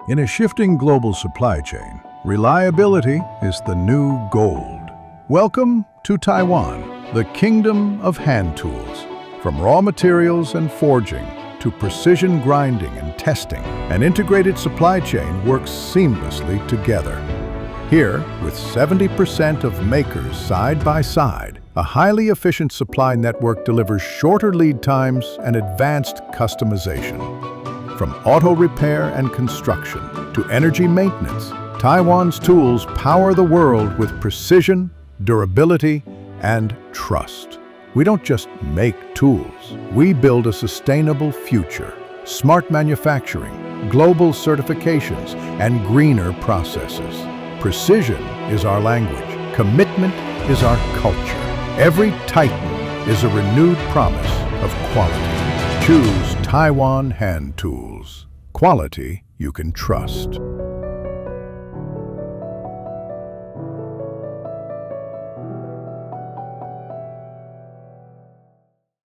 In a shifting global supply chain, reliability is the new gold. Welcome to Taiwan, the kingdom of hand tools. From raw materials and forging to precision grinding and testing, an integrated supply chain works seamlessly together. Here, with 70% of makers side by side, a highly efficient supply network delivers shorter lead times and advanced customization. From auto repair and construction to energy maintenance, Taiwan's tools power the world with precision, durability, and trust. We don't just make tools, we build a sustainable future. Smart manufacturing, global certifications, and greener processes. Precision is our language. Commitment is our culture. Every Titan is a renewed promise of quality. Choose Taiwan Hand Tools. Quality you can trust.